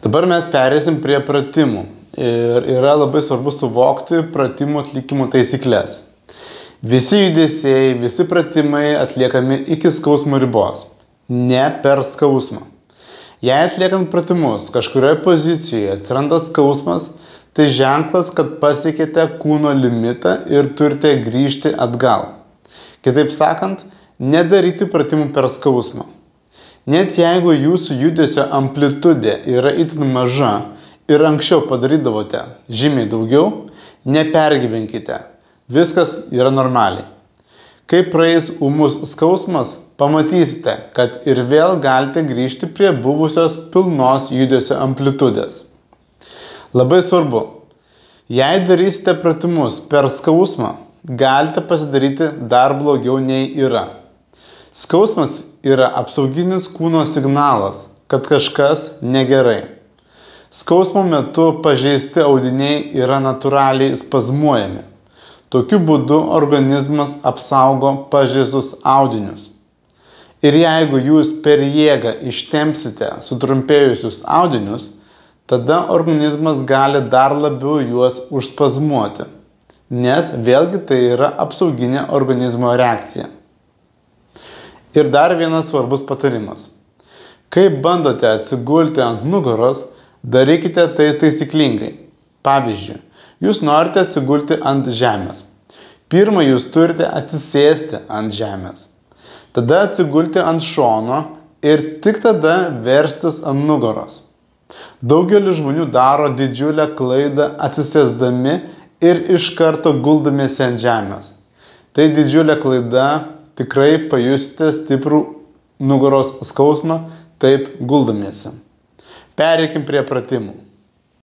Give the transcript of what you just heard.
Dabar mes perėsim prie pratimų ir yra labai svarbu suvokti pratimų atlikimo taisyklės. Visi judesiai, visi pratimai atliekami iki skausmo ribos, ne per skausmą. Jei atliekant pratimus kažkurioje pozicijoje atsiranda skausmas, tai ženklas, kad pasiekėte kūno limitą ir turite grįžti atgal. Kitaip sakant, nedaryti pratimų per skausmą. Net jeigu jūsų judesio amplitudė yra itin maža ir anksčiau padarydavote žymiai daugiau, nepergyvenkite. Viskas yra normaliai. Kai praeis ūmus skausmas, pamatysite, kad ir vėl galite grįžti prie buvusios pilnos judesio amplitudės. Labai svarbu, jei darysite pratimus per skausmą, galite pasidaryti dar blogiau nei yra. Skausmas yra apsauginis kūno signalas, kad kažkas negerai. Skausmo metu pažeisti audiniai yra natūraliai spazmuojami. Tokiu būdu organizmas apsaugo pažeistus audinius. Ir jeigu jūs per jėgą ištempsite sutrumpėjusius audinius, tada organizmas gali dar labiau juos užspazmuoti, nes vėlgi tai yra apsauginė organizmo reakcija. Ir dar vienas svarbus patarimas. Kai bandote atsigulti ant nugaros, darykite tai taisyklingai. Pavyzdžiui, jūs norite atsigulti ant žemės. Pirma, jūs turite atsisėsti ant žemės. Tada atsigulti ant šono ir tik tada verstis ant nugaros. Daugelis žmonių daro didžiulę klaidą atsisėsdami ir iš karto guldamiesi ant žemės. Tai didžiulė klaida. Tikrai pajusite stiprų nugaros skausmą, taip guldamiesi. Pereikim prie pratimų.